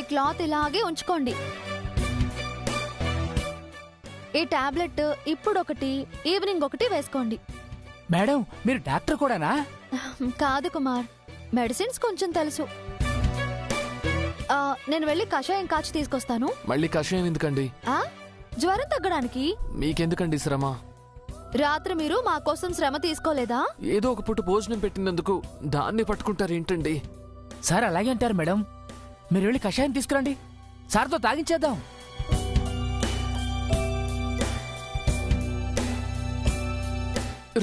ఈ క్లాత్ ఇలాగే ఉంచుకోండి. ఈ టాబ్లెట్ ఇప్పుడు ఒకటి, ఈవినింగ్ ఒకటి వేసుకోండి. మేడం మీరు డాక్టర్ కూడానా? కాదు కుమార్, మెడిసిన్స్ కొంచెం తెలుసు. నేను వెళ్ళి కషాయం కాచి తీసుకొస్తాను. మళ్ళీ కషాయం ఎందుకండి? జ్వరం తగ్గడానికి. మీకెందుకండి శ్రమ? రాత్రి మీరు మా కోసం శ్రమ తీసుకోలేదా? ఏదో ఒక పూట భోజనం పెట్టినందుకు దాన్ని పట్టుకుంటారేంటండి? సార్ అలాగే అంటారు మేడం. మీరు వెళ్ళి కషాయం తీసుకురండి, సార్తో తాగించేద్దాం.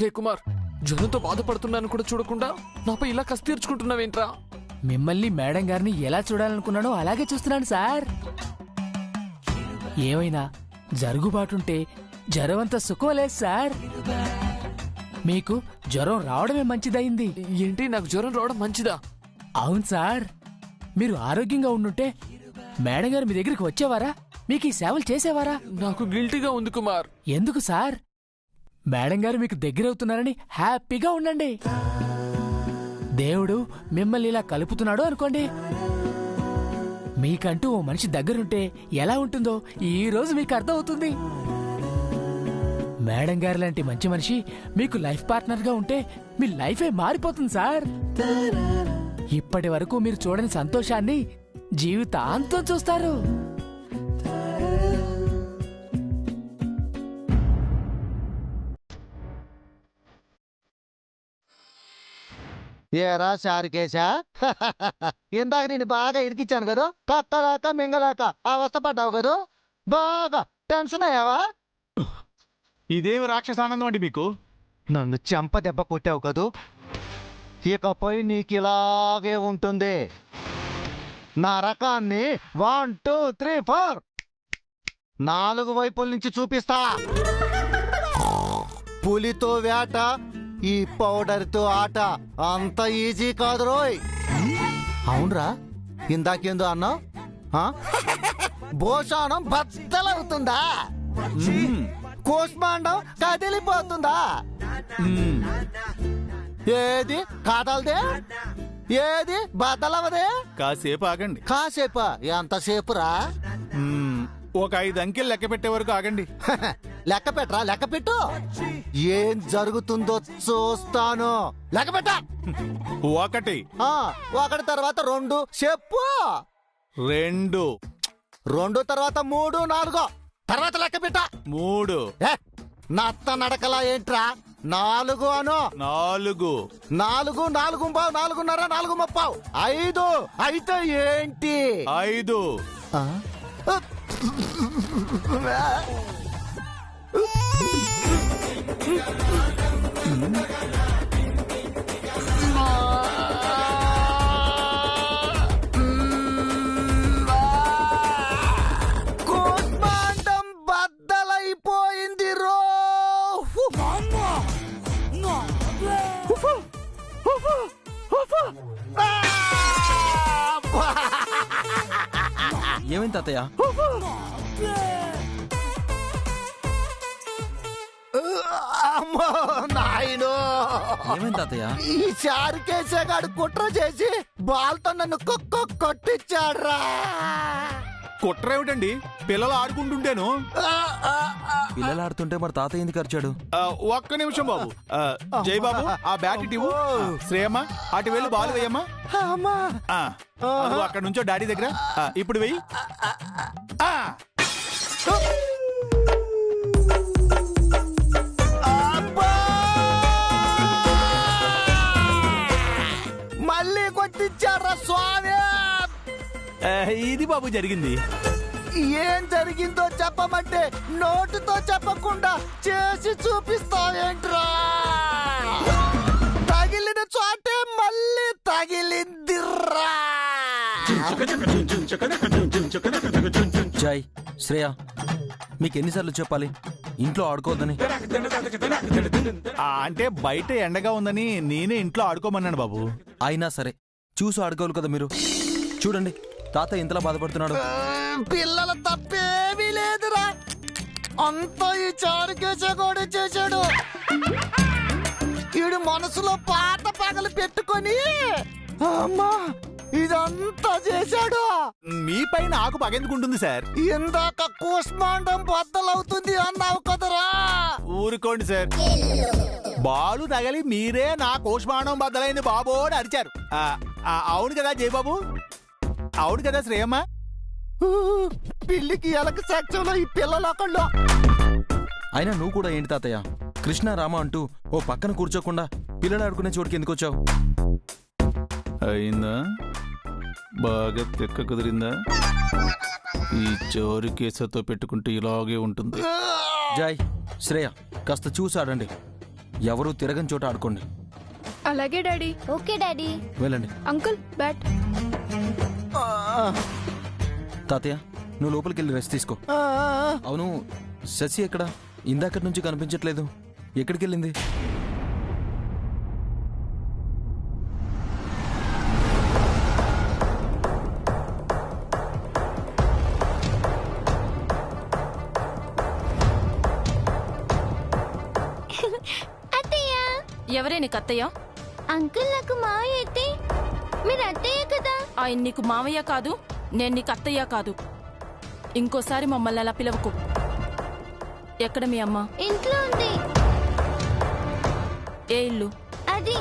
రే కుమార్, జ్వరంతో బాధపడుతున్నాను కూడా చూడకుండా నాపై ఇలా కసి తీర్చుకుంటున్నావేంట్రా? మిమ్మల్ని మేడం గారిని ఎలా చూడాలనుకున్నానో అలాగే చూస్తున్నాను సార్. ఏమైనా జరుగుబాటుంటే జ్వరం అంత సుఖం లేదు సార్. మీకు జ్వరం రావడమే మంచిదైంది. ఏంటి, నాకు జ్వరం రావడం మంచిదా? అవును సార్. మీరు ఆరోగ్యంగా ఉండుంటే మేడం గారు మీ దగ్గరికి వచ్చేవారా? మీకు ఈ సేవలు చేసేవారా? నాకు గిల్టీగా ఉంది కుమార్. ఎందుకు సార్? మేడం గారు మీకు దగ్గరవుతున్నారని హ్యాపీగా ఉండండి. దేవుడు మిమ్మల్ని ఇలా కలుపుతున్నాడు అనుకోండి. మీకంటూ ఓ మనిషి దగ్గరుంటే ఎలా ఉంటుందో ఈ రోజు మీకు అర్థమవుతుంది. మేడం గారు లాంటి మంచి మనిషి మీకు లైఫ్ పార్ట్నర్ గా ఉంటే మీ లైఫే మారిపోతుంది సార్. ఇప్పటి వరకు మీరు చూడని సంతోషాన్ని జీవితాంతం చూస్తారు. ఏరా చారుకేశా, ఇందాక నేను బాగా ఇరికిచ్చాను కదా, కట్టలేక మింగలేక అవస్థపడ్డావు కదా, బాగా టెన్షన్ అయ్యావా? ఇదేమి రాక్షసానందం అండి మీకు? నన్ను చెంప దెబ్బ కొట్టావు కదూ, ఇకపై నీకు ఇలాగే ఉంటుంది. నా రకాన్ని 1 2 3 4 4 వైపుల నుంచి చూపిస్తా. పులితో వేట, ఈ పౌడర్తో ఆట అంత ఈజీ కాదు రోయ్. అవునరా, ఇందాకేందో అన్నావు? భోషానం బద్దలవుతుందా? కోస్మాండం కదిలిపోతుందా? ఏది కాదలదే, ఏది బద్దలవదే? కాసేపు ఆగండి. కాసేపా? ఎంతసేపురా? ఒక 5 అంకెలు లెక్క పెట్టే వరకు ఆగండి. లెక్క పెట్టరా, లెక్క పెట్టు. ఏం జరుగుతుందో చూస్తాను. లెక్క పెట్ట. 1 1 తర్వాత 2 చెప్పు. 2 తర్వాత 3 4 తర్వాత లెక్క పెట్ట. 3 నత్త నడకలా ఏంట్రా? 4 అను. 4 4 4 పావు 4:30 4:30 5 అయితే ఏంటి? 5 కోస్మాండం బద్దలైపోయింది రో. ఏమైంది తాతయ్య? నాయనో, ఏమైంది తాతయ్య? ఈ చారుకేసేగాడు కుట్ర చేసి బాల్తో నన్ను కొట్టించాడ్రా. కుట్ర ఏమిటండి? పిల్లలు ఆడుకుంటుంటేను. పిల్లలు ఆడుతుంటే మరి తాతయ్య ఎందుకు అరిచాడు? 1 నిమిషం బాబు. జై బాబు, ఆ బ్యాట్ ఇటు. శ్రేయమ్మ, అటు వెళ్ళి బాల్ వేయమ్మా. అక్కడ నుంచో డాడీ దగ్గర. ఇప్పుడు వెయ్యి. మళ్ళీ కొట్టించాడ్రా స్వామి. ఇది బాబు జరిగింది. ఏం జరిగిందో చెప్పమంటే నోటితో చెప్పకుండా చేసి చూపిస్తావేంట్రా? తగిలిన చోటే మళ్ళీ తగిలిందిర్రా. జై, శ్రేయ, మీకు ఎన్నిసార్లు చెప్పాలి ఇంట్లో ఆడుకోవద్దని? అంటే బయట ఎండగా ఉందని నేనే ఇంట్లో ఆడుకోమన్నాను బాబు. అయినా సరే చూసి ఆడుకోవాలి కదా మీరు. చూడండి, తాతయ్య ఇంతలా బాధపడుతున్నాడు. పిల్లల తప్పేమీ లేదురా, అంతా ఈ చారుకేసేగోడే చేశాడు. ఈడు మనసులో పాత పగలు పెట్టుకొని అమ్మా ఇదంతా చేశాడు. మీ పైన ఆకు పగెందుకుంటుంది సార్? ఇందాక కూష్మాండం బద్దలవుతుంది అన్నావు కదరా. ఊరుకోండి సార్. బాలు తగలి మీరే నా కోష్మాణం బద్దలైంది బాబో అని అరిచారు. అవును కదా జయబాబు? అవును కదా శ్రేయమ్మ? పిల్లికి ఎలక సాక్ష్యంలో ఈ పిల్లలొకళ్ళు. అయినా నువ్వు కూడా ఏంటి తాతయ్య, కృష్ణ రామ అంటూ ఓ పక్కన కూర్చోకుండా పిల్లలు ఆడుకునే చోటుకి ఎందుకు వచ్చావు? అయిందా? బాగా తెక్క కుదిరిందా? ఈ చోరు కేసుతో పెట్టుకుంటే ఇలాగే ఉంటుంది. జాయ్, శ్రేయ కాస్త చూసి ఆడండి. ఎవరూ తిరగని చోట ఆడుకోండి. అలాగే డాడీ. Okay daddy. వెళ్ళండి. Uncle bat. తాతయ్య నువ్వు లోపలికి వెళ్ళి రెస్ట్ తీసుకో. అవును, శశి ఎక్కడ? ఇందాకటి నుంచి కనిపించట్లేదు. ఎక్కడికి వెళ్ళింది? అత్తయ్య. ఎవరే నీకు అత్తయ్య? అంకుల్ నాకు మావయ్య అయితే మీరు అత్తయ్య కదా. ఆయన నీకు మావయ్య కాదు, నేను నీకు అత్తయ్య కాదు. ఇంకోసారి మమ్మల్ని అలా పిలవకు. ఎక్కడ మీ అమ్మ? ఇంట్లో ఉంది. ఏ ఇల్లు? అది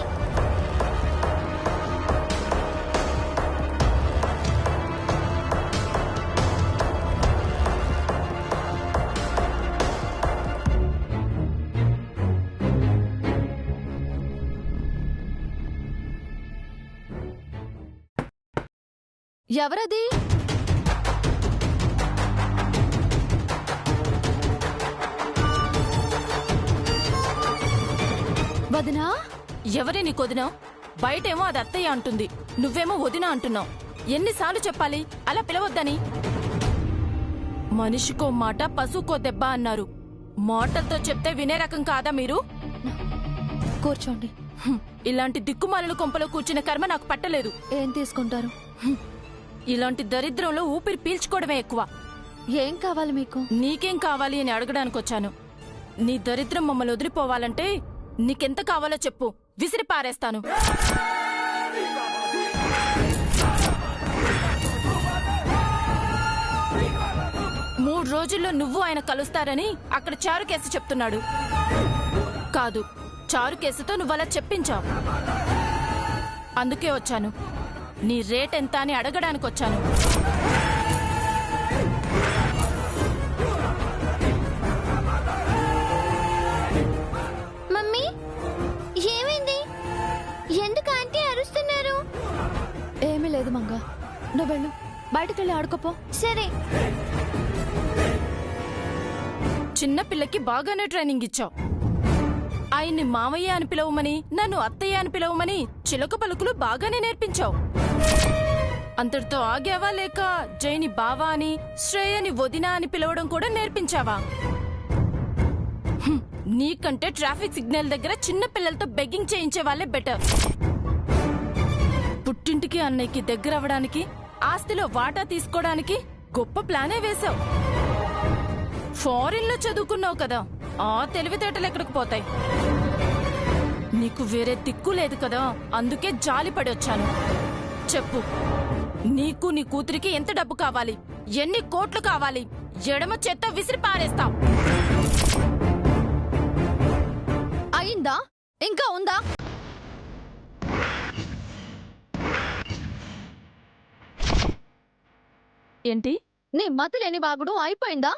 ఎవరది? వదినా? ఎవరే నీకు వదినా? బయటేమో అది అత్తయ్య అంటుంది, నువ్వేమో వదినా అంటున్నావు. ఎన్నిసార్లు చెప్పాలి అలా పిలవద్దని? మనిషికో మాట పశువుకో దెబ్బ అన్నారు. మాటలతో చెప్తే వినే రకం కాదా మీరు? కూర్చోండి. ఇలాంటి దిక్కుమాలిన కొంపలో కూర్చున్న కర్మ నాకు పట్టలేదు. ఏం తీసుకుంటారు? ఇలాంటి దరిద్రంలో ఊపిరి పీల్చుకోవడమే ఎక్కువ. ఏం కావాలి మీకు? నీకేం కావాలి అని అడగడానికి వచ్చాను. నీ దరిద్రం మమ్మల్ని వదిలిపోవాలంటే నీకెంత కావాలో చెప్పు, విసిరి పారేస్తాను. మూడు రోజుల్లో నువ్వు ఆయన కలుస్తారని అక్కడ చారు కేసు చెప్తున్నాడు. కాదు, చారు కేసుతో నువ్వలా చెప్పించావు. అందుకే వచ్చాను. నీ రేట్ ఎంత అని అడగడానికి వచ్చాను. మమ్మీ ఏమైంది? ఎందుకు ఆంటీ అరుస్తున్నారు? ఏమీ లేదు మంగ, నువ్వు వెళ్ళు, బయటకెళ్ళి ఆడుకోపో. సరే. చిన్న పిల్లకి బాగానే ట్రైనింగ్ ఇచ్చావు. ఆయన్ని మామయ్య అని పిలవమని, నన్ను అత్తయ్య అని పిలవమని చిలక పలుకులు బాగానే నేర్పించావు. అంతటితో ఆగావా, లేక జైని బావా అని, శ్రేయని వదినా అని పిలవడం కూడా నేర్పించావా? నీకంటే ట్రాఫిక్ సిగ్నల్ దగ్గర చిన్న పిల్లలతో బెగ్గింగ్ చేయించే వాళ్ళే బెటర్. పుట్టింటికి అన్నయ్యకి దగ్గర అవ్వడానికి, ఆస్తిలో వాటా తీసుకోవడానికి గొప్ప ప్లానే వేశావు. ఫారిన్ లో చదువుకున్నావు కదా, ఆ తెలివితేటలు ఎక్కడికి పోతాయి? నీకు వేరే దిక్కు లేదు కదా, అందుకే జాలిపడి వచ్చాను. చెప్పు, నీకు నీ కూతురికి ఎంత డబ్బు కావాలి? ఎన్ని కోట్లు కావాలి? ఎడమ చేత్తో విసిరి పారేస్తాం. అయిందా? ఇంకా ఉందా? ఏంటి? నీ మతి లేని బాగుడు అయిపోయిందా,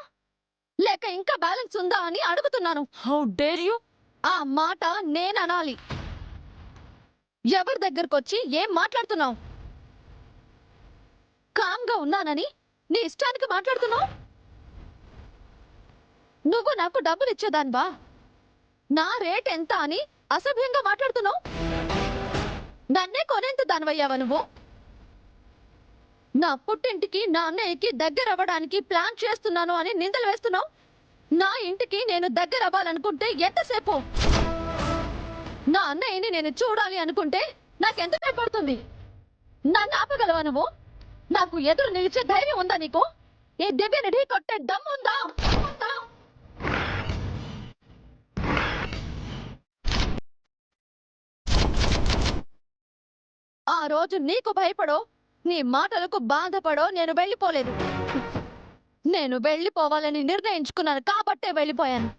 లేక ఇంకా బ్యాలెన్స్ ఉందా అని అడుగుతున్నాను. How dare you? ఆ మాట నేననాలి. ఎవరి దగ్గరకొచ్చి ఏం మాట్లాడుతున్నావు? కామ్గా ఉన్నానని నీ ఇష్టానికి మాట్లాడుతున్నావు. నువ్వు నాకు డబ్బులు ఇచ్చేదానివా? నా రేట్ ఎంత అని అసభ్యంగా మాట్లాడుతున్నావు. నన్నే కొనేంత దానివయ్యావా నువ్వు? నా పుట్టింటికి నా అన్నయ్యకి దగ్గర అవ్వడానికి ప్లాన్ చేస్తున్నాను అని నిందలు వేస్తున్నావు. నా ఇంటికి నేను దగ్గర అవ్వాలనుకుంటే ఎంతసేపు? నా అన్నయ్యని నేను చూడాలి అనుకుంటే నాకెంత టైం పడుతుంది? నన్ను ఆపగలవా నువ్వు? నాకు ఎదురు నిలిచే ధైర్యం ఉందా నీకు? ఈ దివ్యని ఢీ కొట్టే దమ్ముందా? ఆ రోజు నీకు భయపడో నీ మాటలకు బాధపడో నేను వెళ్ళిపోలేదు. నేను వెళ్ళిపోవాలని నిర్ణయించుకున్నాను కాబట్టే వెళ్ళిపోయాను.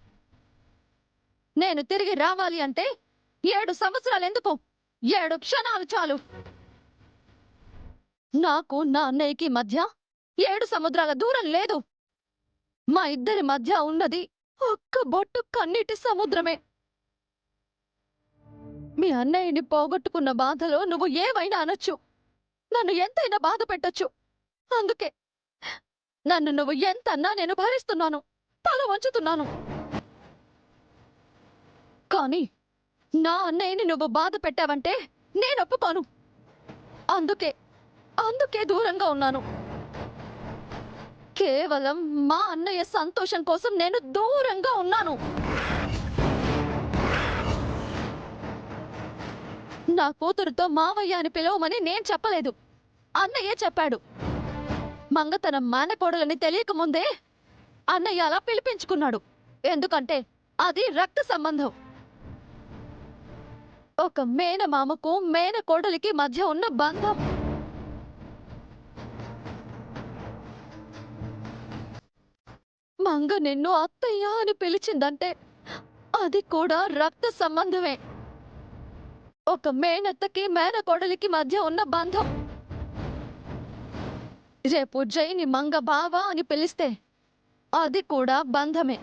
నేను తిరిగి రావాలి అంటే 7 సంవత్సరాలు ఎందుకు, 7 క్షణాలు చాలు. నాకు నా అన్నయ్యకి మధ్య 7 సముద్రాల దూరం లేదు. మా ఇద్దరి మధ్య ఉన్నది ఒక్క బొట్టు కన్నీటి సముద్రమే. మీ అన్నయ్యని పోగొట్టుకున్న బాధలో నువ్వు ఏవైనా అనొచ్చు, నన్ను ఎంతైనా బాధ పెట్టొచ్చు. అందుకే నన్ను నువ్వు ఎంతన్నా నేను భరిస్తున్నాను, తల వంచుతున్నాను. కానీ నా అన్నయ్యని నువ్వు బాధ పెట్టావంటే నేను ఒప్పుకోను. అందుకే దూరంగా ఉన్నాను. కేవలం మా అన్నయ్య సంతోషం కోసం నేను దూరంగా ఉన్నాను. నా కూతురుతో మావయ్య అని పిలవమని నేను చెప్పలేదు, అన్నయ్యే చెప్పాడు. మంగ తన మేనకోడలని తెలియకముందే అన్నయ్య అలా పిలిపించుకున్నాడు. ఎందుకంటే అది రక్త సంబంధం. ఒక మేనమామకు మేనకోడలికి మధ్య ఉన్న బంధం. మంగ నిన్ను అత్తయ్య అని పిలిచిందంటే అది కూడా రక్త సంబంధమే. ఒక మేనత్తకి మేనకోడలికి మధ్య ఉన్న బంధం. రేపు జైని మంగ బావా అని పిలిస్తే అది కూడా బంధమే.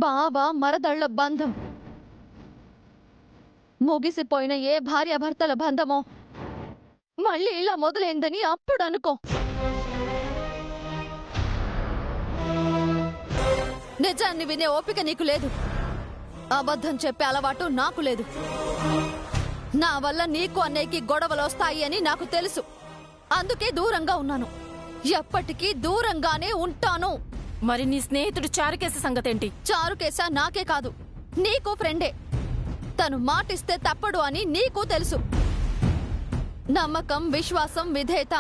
బావ మరదళ్ళ బంధం. ముగిసిపోయిన ఏ భార్యాభర్తల బంధమో మళ్ళీ ఇలా మొదలైందని అప్పుడు అనుకో. నిజాన్ని వినే ఓపిక నీకు లేదు, అబద్ధం చెప్పే అలవాటు నాకు లేదు. నా వల్ల నీకు అన్నయ్యకి గొడవలు వస్తాయి అని నాకు తెలుసు. అందుకే దూరంగా ఉన్నాను, ఎప్పటికీ దూరంగానే ఉంటాను. మరి నీ స్నేహితుడు చారుకేశ సంగతేంటి? చారుకేశ నాకే కాదు, నీకు ఫ్రెండే. తను మాటిస్తే తప్పడు అని నీకు తెలుసు. నమ్మకం, విశ్వాసం, విధేయత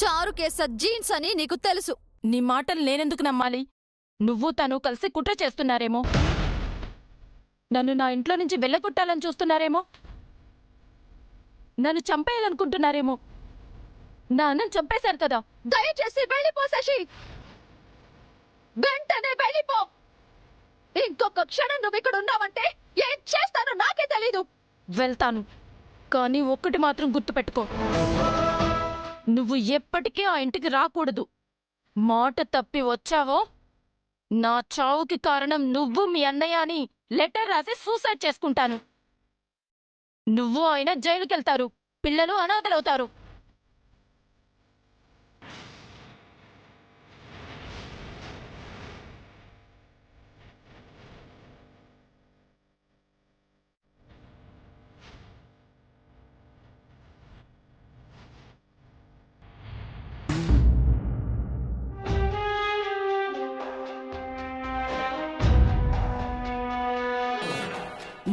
చారుకేశ జీన్స్ అని నీకు తెలుసు. నీ మాటలు నేనెందుకు నమ్మాలి? నువ్వు తను కలిసి కుట్ర చేస్తున్నారేమో, నన్ను నా ఇంట్లో నుంచి వెళ్ళగొట్టాలని చూస్తున్నారేమో, నన్ను చంపేయాలనుకుంటున్నారేమో. నా అన్నం చంపేశారు కదా. దయచేసి వెళ్ళిపో శశి, వెంటనే వెళ్ళిపో. ఇంకొక క్షణం నువ్వు ఇక్కడ ఉన్నావంటే ఏం చేస్తానో నాకే తెలీదు. వెళ్తాను, కానీ ఒక్కటి మాత్రం గుర్తుపెట్టుకో, నువ్వు ఎప్పటికీ ఆ ఇంటికి రాకూడదు. మాట తప్పి వచ్చావో నా చావుకి కారణం నువ్వు మీ అన్నయ్య అని లెటర్ రాసి సూసైడ్ చేసుకుంటాను. నువ్వు ఆయన జైలుకెళ్తారు, పిల్లలు అనాథలవుతారు.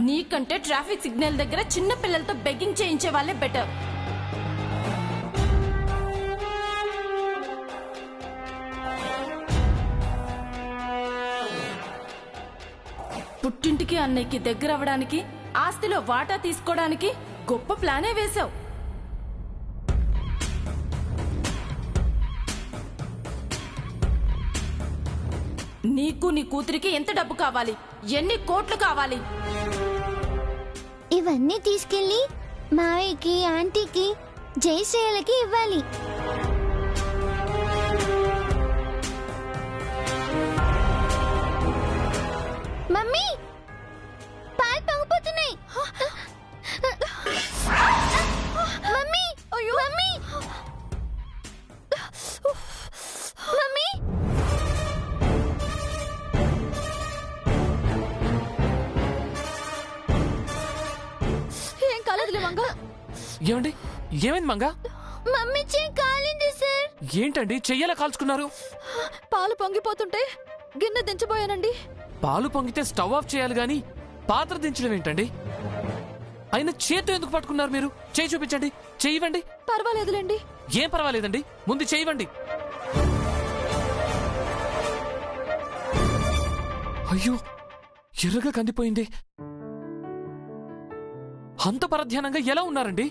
నీకంటే ట్రాఫిక్ సిగ్నల్ దగ్గర చిన్న పిల్లలతో బెగ్గింగ్ చేయించే వాళ్ళే బెటర్. పుట్టింటికి అన్నయ్యకి దగ్గర అవ్వడానికి, ఆస్తిలో వాటా తీసుకోవడానికి గొప్ప ప్లానే వేశావు. నీకు నీ కూతురికి ఎంత డబ్బు కావాలి? ఎన్ని కోట్లు కావాలి? ఇవన్నీ తీసుకెళ్లి మావయ్యకి, ఆంటీకి, జయశ్రేయలకి ఇవ్వాలి. మమ్మీ, పాలు పొంగిపోతున్నాయి. Mummy, mummy, mummy. ఏం కాలేదులే మంగ. ఏమండి, ఏమైంది మంగ? మమ్మీ చెయ్యి కాలింది సార్. ఏంటండి చెయ్యేలా కాల్చుకున్నారు? పాలు పొంగిపోతుంటే గిన్నె దించబోయానండి. పాలు పొంగితే స్టవ్ ఆఫ్ చేయాలి గాని పాత్ర దించడం ఏంటండి? అయినా చేత్తో ఎందుకు పట్టుకున్నారు మీరు? చేయి చూపించండి, చెయ్యివ్వండి. పర్వాలేదులేండి. ఏం పర్వాలేదండి, ముందు చెయ్యివ్వండి. అయ్యో, ఎర్రగా కందిపోయింది. అంత పరధ్యానంగా ఎలా ఉన్నారండి?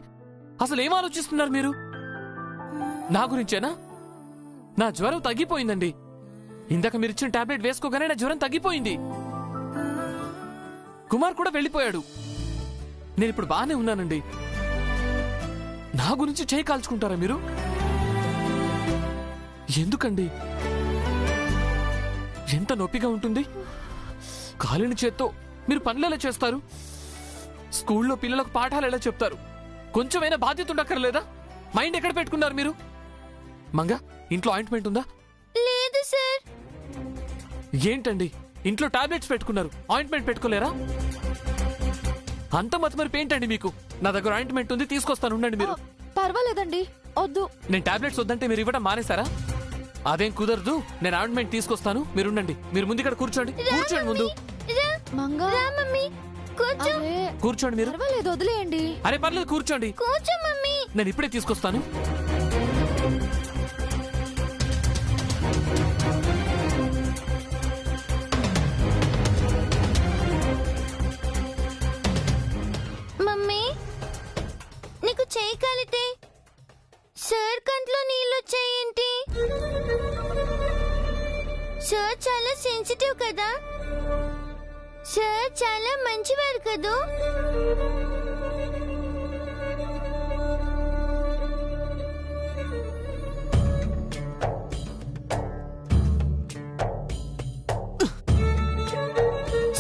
అసలు ఏం ఆలోచిస్తున్నారు మీరు? నా గురించేనా? నా జ్వరం తగ్గిపోయిందండి. ఇందాక మీరు ఇచ్చిన టాబ్లెట్ వేసుకోగానే నా జ్వరం తగ్గిపోయింది. కుమార్ కూడా వెళ్ళిపోయాడు. నేను ఇప్పుడు బాగానే ఉన్నానండి. నా గురించి చేయి కాల్చుకుంటారా మీరు? ఎందుకండి? ఎంత నొప్పిగా ఉంటుంది. కాలిన చేత్తో మీరు పనులు ఎలా చేస్తారు? స్కూల్లో పిల్లలకు పాఠాలు ఎలా చెప్తారు? కొంచెమైనా బాధ్యత ఉండక్కర్లేదా? మైండ్ ఎక్కడ పెట్టుకున్నారు మీరు? మంగా, ఇంట్లో ఆయింట్మెంట్ ఉందా? లేదు సార్. ఏంటండి, ఇంట్లో టాబ్లెట్స్ పెట్టుకున్నారు, ఆయింట్మెంట్ పెట్టుకోలేరా? అంత మతిమరిపి ఏంటండి మీకు? నా దగ్గర ఆయింట్మెంట్ ఉంది, తీసుకొస్తాను, ఉండండి మీరు. పర్వాలేదండి, వద్దు. నేను టాబ్లెట్స్ వద్దంటే మీరు ఇవ్వడం మానేశారా? అదేం కుదరదు. నేను ఆయింట్మెంట్ తీసుకొస్తాను, మీరు ఉండండి. మీరు ముందు ఇక్కడ కూర్చోండి. కూర్చోండి ముందు. మంగా, రా మమ్మీ, కూర్చో. అరే, కూర్చోండి మీరు. పర్వాలేదు, వదిలేయండి. అరే పర్లేదు, కూర్చోండి. కూర్చో మమ్మీ. నేను ఇప్పుడే తీసుకొస్తాను. మమ్మీ, నీకు చేయి కాలితే సార్ కంట్లో నీళ్ళు వచ్చాయేంటి? సార్ చాలా సెన్సిటివ్ కదా. సార్ చాలా మంచివారు కదూ.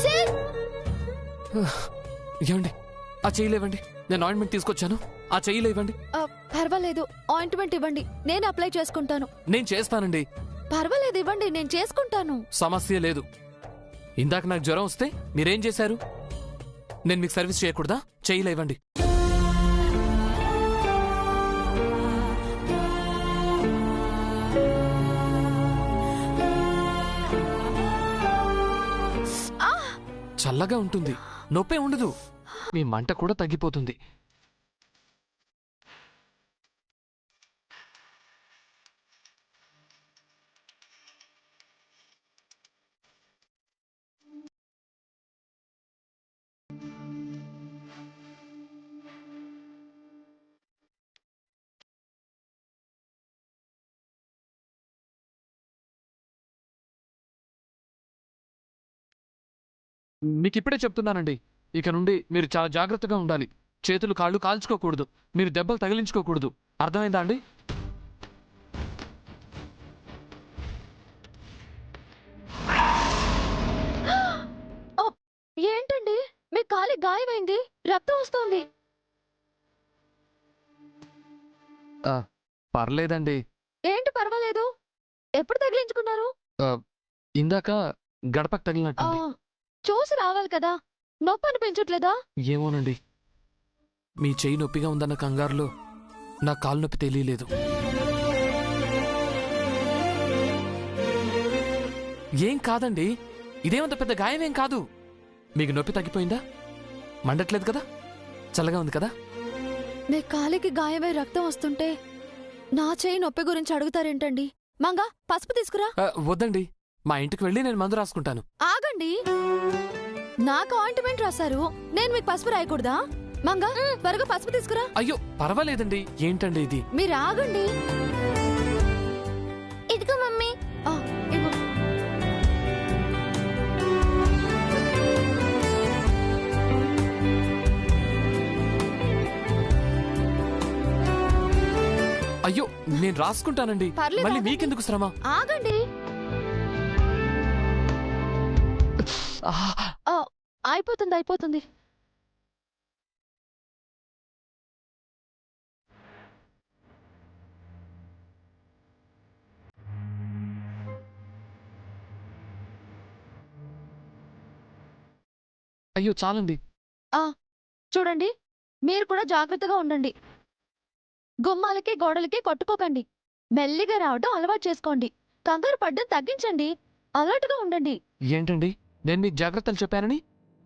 సార్, ఏమండి, ఆ చెయ్యి లేవండి. నేను ఆయింట్మెంట్ తీసుకొచ్చాను, ఆ చెయ్యి లేవండి. పర్వాలేదు, ఆయింట్మెంట్ ఇవ్వండి, నేను అప్లై చేసుకుంటాను. నేను చేస్తానండి. పర్వాలేదు, ఇవ్వండి, నేను చేసుకుంటాను. సమస్య లేదు. ఇందాక నాకు జ్వరం వస్తే మీరేం చేశారు? నేను మీకు సర్వీస్ చేయకూడదా? చెయ్యి లేవండి. చల్లగా ఉంటుంది, నొప్పే ఉండదు, మీ మంట కూడా తగ్గిపోతుంది. మీకు ఇప్పుడే చెప్తున్నానండి, ఇక నుండి మీరు చాలా జాగ్రత్తగా ఉండాలి. చేతులు కాళ్ళు కాల్చుకోకూడదు, మీరు దెబ్బలు తగిలించుకోకూడదు. అర్థమైందా అండి? ఏంటండి, మీ కాలి గాయమైంది, రక్తం వస్తోంది. పర్లేదండి. ఏంటి పర్వాలేదు? ఎప్పుడు తగిలించుకున్నారు? ఇందాక గడపకు తగిలినట్టు. చూసి రావాలి కదా, నొప్పి అనిపించట్లేదా? ఏమోనండి, మీ చెయ్యి నొప్పిగా ఉందన్న కంగారులో నా కాలు నొప్పి తెలియలేదు. ఏం కాదండి, ఇదేమంత పెద్ద గాయమేం కాదు. మీకు నొప్పి తగ్గిపోయిందా? మండట్లేదు కదా? చల్లగా ఉంది కదా? మీ కాలికి గాయమై రక్తం వస్తుంటే నా చెయ్యి నొప్పి గురించి అడుగుతారేంటండి? మంగా, పసుపు తీసుకురా. వద్దండి, మా ఇంటికి వెళ్ళి నేను మందు రాసుకుంటాను. ఆగండి, నాకు ఆయింట్మెంట్ రాశారు, నేను మీకు పసుపు రాయకూడదా? మంగా, త్వరగా పసుపు తీసుకురా. అయ్యో పర్వాలేదండి. ఏంటండి ఇది? మీరు ఆగండి. ఇదిగో మమ్మీ. ఇవ్వు. అయ్యో నేను రాసుకుంటానండి, పర్లేదు, మళ్ళీ ఆగండి. మీకెందుకు శ్రమ? ఆగండి. అయిపోతుంది, అయిపోతుంది. అయ్యో చాలండి. చూడండి, మీరు కూడా జాగ్రత్తగా ఉండండి. గుమ్మాలకి గోడలకి కొట్టుకోకండి. మెల్లిగా రావడం అలవాటు చేసుకోండి. కంగారు పడ్డం తగ్గించండి. అలర్ట్గా ఉండండి. ఏంటండి, నేను మీకు జాగ్రత్తలు చెప్పానని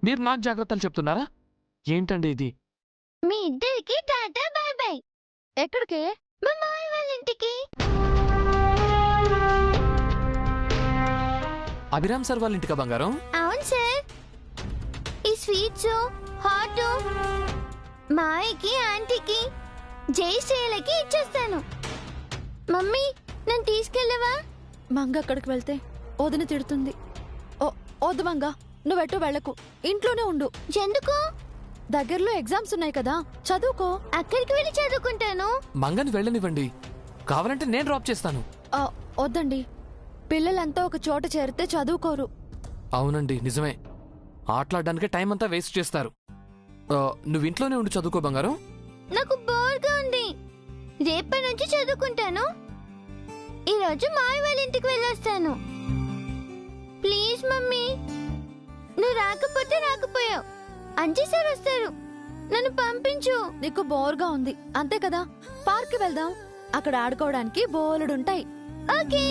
మీరు నాకు జాగ్రత్తలు చెప్తున్నారా? ఏంటండి ఇది? మీ ఇద్దరికి టాటా బై బై. ఎక్కడికి? మా మామయ్య వాళ్ళ ఇంటికి. అభిరామ్ సార్ వాళ్ళ ఇంటికా బంగారం? అవును సార్. ఈ స్వీట్స్ హాట్ మాయకి ఆంటీకి జై శ్రేయలకి ఇచ్చేస్తాను. మమ్మీ నన్ను తీసుకెళ్ళవా? మంగ అక్కడికి వెళ్తే వదిన తిడుతుంది. వద్దు మంగ, నువ్వెటు వెళ్ళకు, ఇంట్లోనే ఉండు. ఎందుకు? దగ్గరలో ఎగ్జామ్స్ ఉన్నాయి కదా, చదువుకో. అక్కడికి వెళ్ళి చదువుకుంటాను. మంగని వెళ్ళనివ్వండి, కావాలంటే నేను డ్రాప్ చేస్తాను. వద్దండి, పిల్లలంతా ఒక చోట చేరితే చదువుకోరు. అవునండి నిజమే, ఆటలాడడానికే టైం అంతా వేస్ట్ చేస్తారు. నువ్వు ఇంట్లోనే ఉండి చదువుకో బంగారం. నాకు బోర్గా ఉంది, రేపటి నుంచి చదువుకుంటాను. ఈ రోజు మావి వాళ్ళ ఇంటికి వెళ్ళొస్తాను. ప్లీజ్ మమ్మీ, నువ్వు రాకపోతే రాకపోయావు, అంజీ సార్ వస్తారు, నన్ను పంపించు. నీకు బోర్గా ఉంది అంతే కదా, పార్క్ వెళ్దాం, అక్కడ ఆడుకోవడానికి బోలెడుంటాయి. ఓకే.